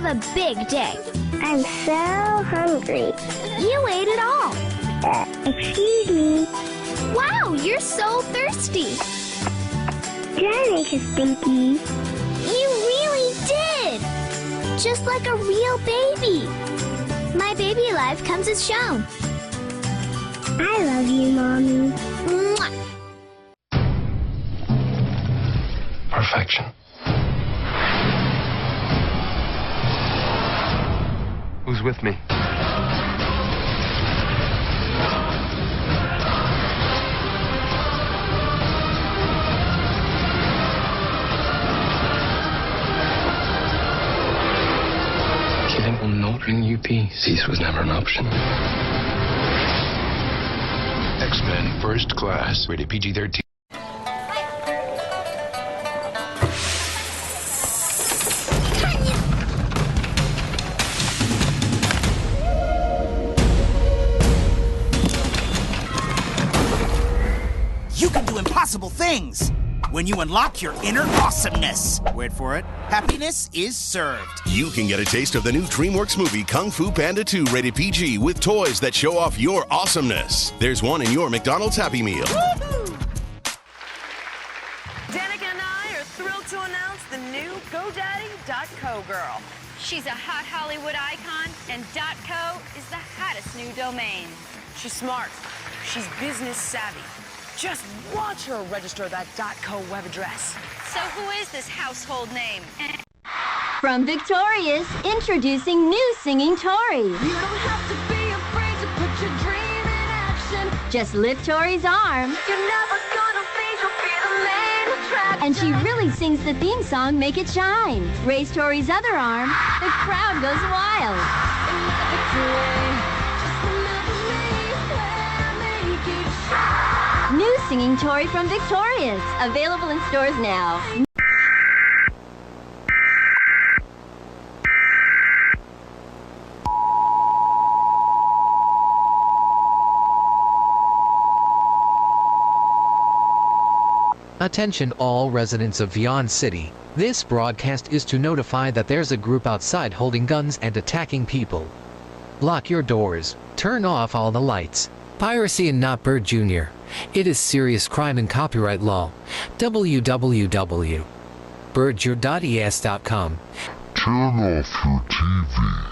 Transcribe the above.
have a big day. I'm so hungry. You ate it all. Excuse me. Wow, you're so thirsty. Did I make a stinky? You really did. Just like a real baby. My baby life comes as shown. I love you, Mommy. Mwah. Perfection. Who's with me? Killing will not bring you peace. Peace was never an option. X-Men First Class, rated PG-13. You can do impossible things when you unlock your inner awesomeness. Wait for it. Happiness is served. You can get a taste of the new DreamWorks movie Kung Fu Panda 2 rated PG with toys that show off your awesomeness. There's one in your McDonald's Happy Meal. Danica and I are thrilled to announce the new GoDaddy.co girl. She's a hot Hollywood icon, and .co is the hottest new domain. She's smart. She's business savvy. Just watch her register that .co web address. So who is this household name? From Victorious, introducing new Singing Tori. You don't have to be afraid to put your dream in action. Just lift Tori's arm, You're never gonna fade, you'll be the main attraction. and she really sings the theme song, Make It Shine. Raise Tori's other arm, the crowd goes wild. New Singing Tori from Victorious, available in stores now. Attention all residents of Vion City. This broadcast is to notify that there's a group outside holding guns and attacking people. Lock your doors. Turn off all the lights. Piracy and not Bird Jr. It is serious crime and copyright law. www.birdjur.es.com. Turn off your TV.